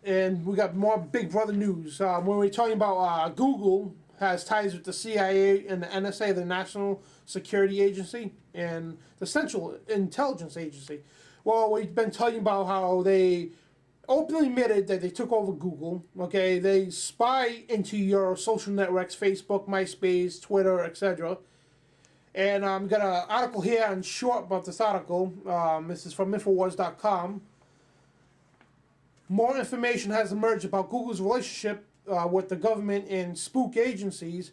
And we got more Big Brother news. When we're talking about Google has ties with the CIA and the NSA, the National Security Agency, and the Central Intelligence Agency. Well, we've been telling you about how they openly admitted that they took over Google. Okay, they spy into your social networks, Facebook, MySpace, Twitter, etc. And we got an article here on short about this article. This is from Infowars.com. More information has emerged about Google's relationship with the government and spook agencies.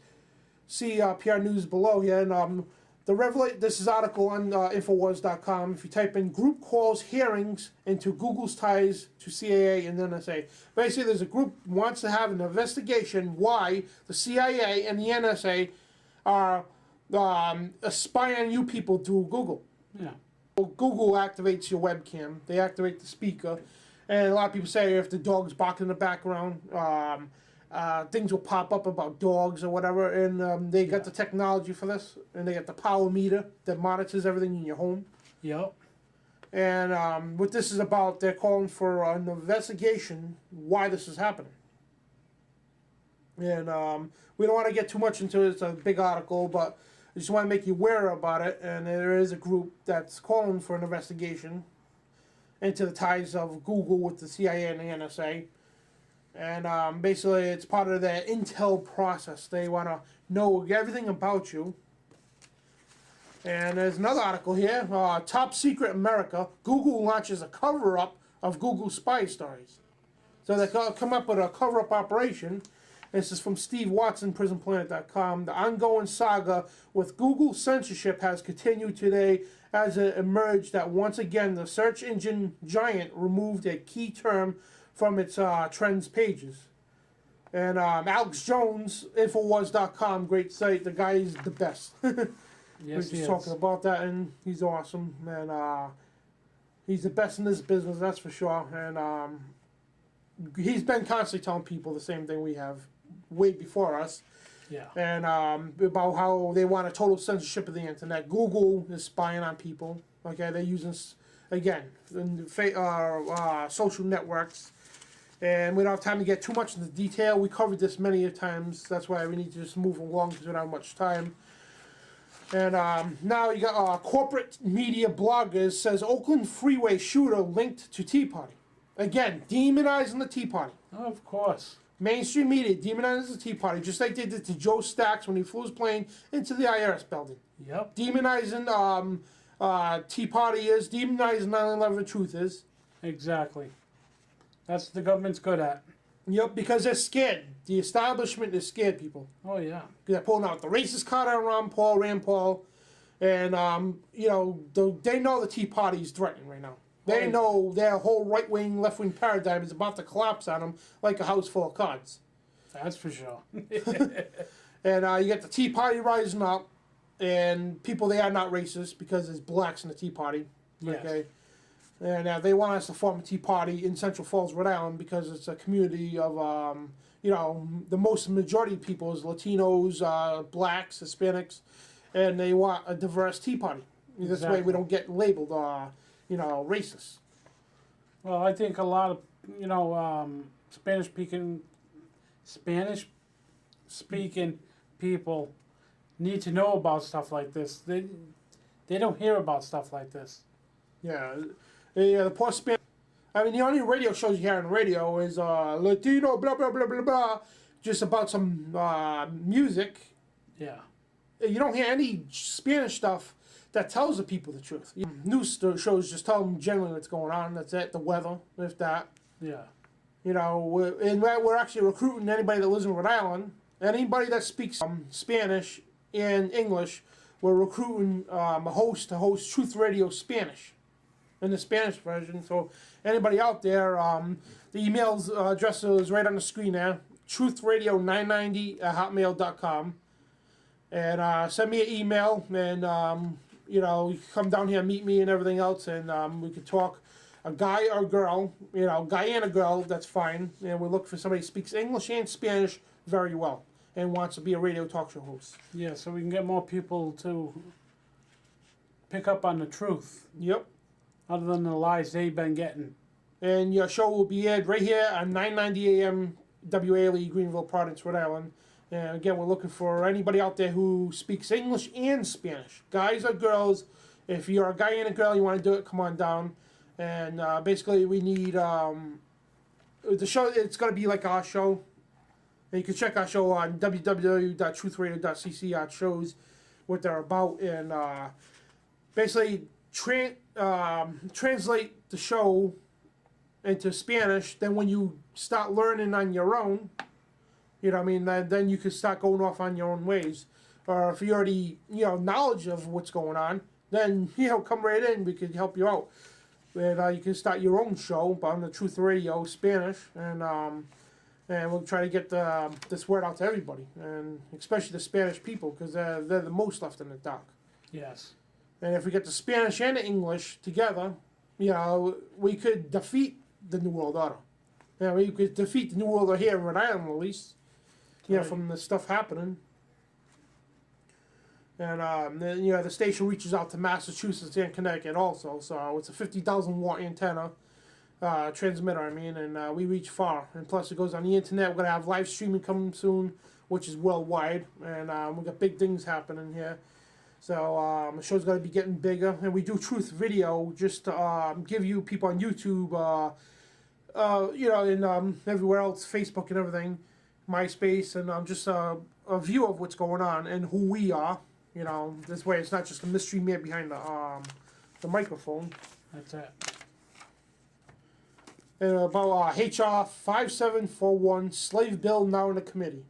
See PR News below here. And this is article on Infowars.com. If you type in group calls hearings into Google's ties to CIA and NSA. Basically, there's a group wants to have an investigation why the CIA and the NSA are spying on you people through Google. Yeah. Well, Google activates your webcam. They activate the speaker. And a lot of people say if the dog's barking in the background, things will pop up about dogs or whatever. And they got the technology for this. And they got the power meter that monitors everything in your home. Yep. And what this is about, they're calling for an investigation why this is happening. And we don't want to get too much into it. It's a big article, but I just want to make you aware about it. And there is a group that's calling for an investigation into the ties of Google with the CIA and the NSA. And basically it's part of their intel process. They want to know everything about you. And there's another article here. Top Secret America. Google launches a cover-up of Google spy stories. So they come up with a cover-up operation. This is from Steve Watson, PrisonPlanet.com. The ongoing saga with Google censorship has continued today as it emerged that once again the search engine giant removed a key term from its trends pages. And Alex Jones, Infowars.com, great site. The guy is the best. Yes, We're just talking about that, and he's awesome. And he's the best in this business, that's for sure. And he's been constantly telling people the same thing we have way before us. Yeah. And about how they want a total censorship of the internet. Google is spying on people. Okay, they're using, again, social networks. And we don't have time to get too much into detail. We covered this many times. That's why we need to just move along because we don't have much time. And now you got corporate media bloggers says Oakland freeway shooter linked to Tea Party. Again, demonizing the Tea Party. Oh, of course. Mainstream media demonizes the Tea Party, just like they did to Joe Stacks when he flew his plane into the IRS building. Yep. Demonizing Tea Party is, demonizing 9/11 the truth is. Exactly. That's what the government's good at. Yep, because they're scared. The establishment is scared, people. Oh, yeah. They're pulling out the racist card on Rand Paul, and, you know, they know the Tea Party is threatening right now. They know their whole right-wing, left-wing paradigm is about to collapse on them like a house full of cards. That's for sure. And you get the Tea Party rising up, and people, they are not racist because there's blacks in the Tea Party. Yes. Okay? And they want us to form a Tea Party in Central Falls, Rhode Island, because it's a community of, you know, the majority of people is Latinos, blacks, Hispanics, and they want a diverse Tea Party. This way we don't get labeled, you know, racist. Well, I think a lot of, you know, Spanish-speaking people need to know about stuff like this. They don't hear about stuff like this. Yeah. The poor Spanish. I mean, the only radio shows you hear on the radio is Latino, blah, blah, blah, blah, blah, just about some music. Yeah. You don't hear any Spanish stuff that tells the people the truth. News shows just tell them generally what's going on. That's it. The weather, if that. Yeah. You know, we're actually recruiting anybody that lives in Rhode Island. Anybody that speaks Spanish and English, we're recruiting a host to host Truth Radio Spanish in the Spanish version. So anybody out there, the email address is right on the screen there. truthradio990@hotmail.com. And send me an email, and you know, come down here, meet me, and everything else, and we could talk. A guy or a girl, you know, guy and a girl, that's fine. And we look for somebody who speaks English and Spanish very well and wants to be a radio talk show host. Yeah, so we can get more people to pick up on the truth. Yep. Other than the lies they've been getting. and your show will be aired right here on 9:90 a.m. WALE, Greenville, Providence, Rhode Island. And again, we're looking for anybody out there who speaks English and Spanish, guys or girls. If you're a guy and a girl, you want to do it, come on down. And basically, we need the show. It's going to be like our show. And you can check our show on www.truthradio.cc. Our shows, what they're about, and basically translate the show into Spanish. Then when you start learning on your own, you know what I mean, then you can start going off on your own ways. Or if you already, knowledge of what's going on, then, come right in. We can help you out. And you can start your own show on the Truth Radio Spanish. And we'll try to get this word out to everybody. And especially the Spanish people, because they're the most left in the dark. Yes. And if we get the Spanish and the English together, we could defeat the New World Order. We could defeat the New World Order here in Rhode Island, at least. Right. From the stuff happening. And then, the station reaches out to Massachusetts and Connecticut also. So it's a 50,000 watt antenna transmitter, and we reach far. And plus, it goes on the internet. We're gonna have live streaming coming soon, which is worldwide, and we got big things happening here. So the show's gonna be getting bigger, and we do truth video just to give you people on YouTube, and everywhere else, Facebook and everything, MySpace, and just a view of what's going on and who we are. This way it's not just a mystery man behind the microphone. That's it. And about HR 5741, slave bill now in the committee.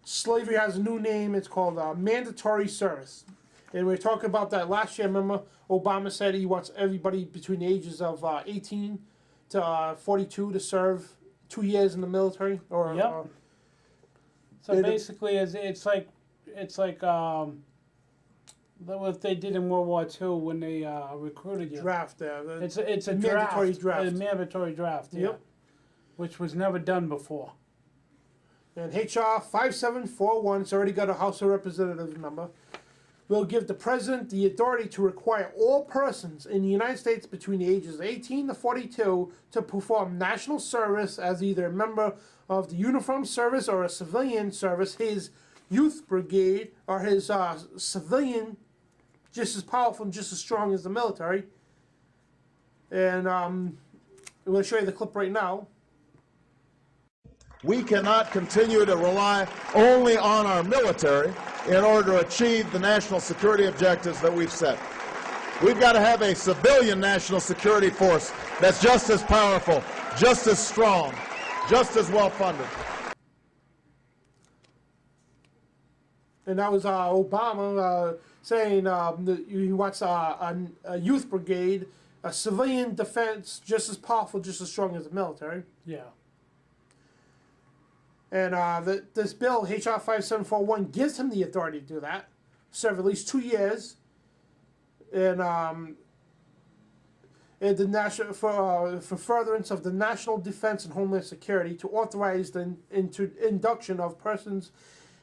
Slavery has a new name. It's called mandatory service. And we were talking about that last year. Remember, Obama said he wants everybody between the ages of 18 to 42 to serve 2 years in the military. Yep. So basically, it's like what they did in World War II when they recruited you. Draft there. It's a mandatory draft. A mandatory draft. Yep. Yeah. Which was never done before. And HR 5741, it's already got a House of Representatives number, will give the President the authority to require all persons in the United States between the ages of 18 to 42 to perform national service as either a member of the uniformed service or a civilian service, his youth brigade, or his civilian, just as powerful and just as strong as the military. And I'm going to show you the clip right now. We cannot continue to rely only on our military in order to achieve the national security objectives that we've set. We've got to have a civilian national security force that's just as powerful, just as strong, just as well funded. And that was Obama saying that he wants a youth brigade, a civilian defense just as powerful, just as strong as the military. Yeah. And this bill, HR 5741, gives him the authority to do that, serve at least 2 years, and the national for furtherance of the national defense and homeland security, to authorize the induction of persons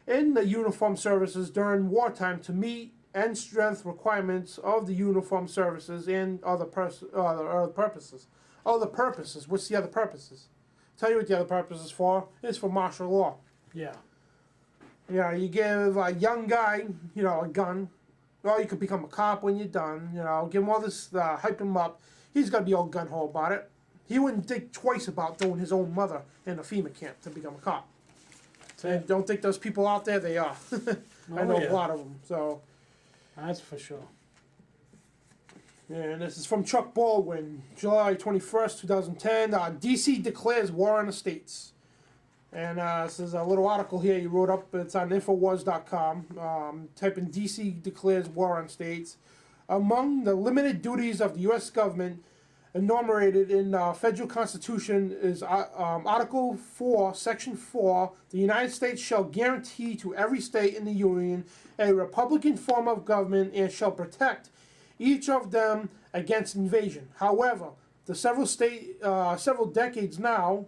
in the uniformed services during wartime to meet and strength requirements of the uniformed services and other purposes. Other purposes. What's the other purposes? Tell you what the other purpose is for. It's for martial law. Yeah. You give a young guy, a gun. Well, you could become a cop when you're done. Give him all this, hype him up. He's got to be all gun-ho about it. He wouldn't think twice about throwing his own mother in a FEMA camp to become a cop. And don't think those people out there, they are. I know a lot of them. So that's for sure. And this is from Chuck Baldwin, July 21st, 2010. D.C. declares war on the states. And this is a little article here he wrote up. It's on Infowars.com. Type in D.C. declares war on states. Among the limited duties of the U.S. government enumerated in the federal constitution is Article 4, Section 4. The United States shall guarantee to every state in the Union a republican form of government and shall protect each of them against invasion. However, for several decades now,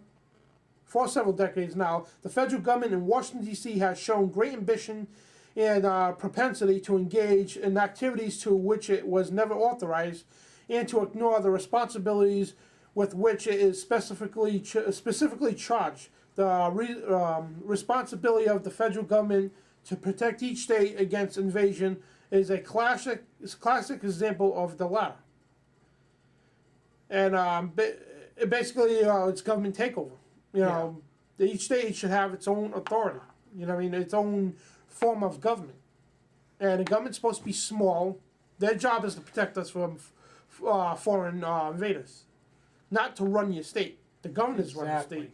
the federal government in Washington, D.C. has shown great ambition and propensity to engage in activities to which it was never authorized and to ignore the responsibilities with which it is specifically charged. The responsibility of the federal government to protect each state against invasion is a classic example of the latter. And basically, it's government takeover. You know, each state should have its own authority. You know what I mean? Its own form of government. And the government's supposed to be small. Their job is to protect us from foreign invaders, not to run your state. The governors run the state.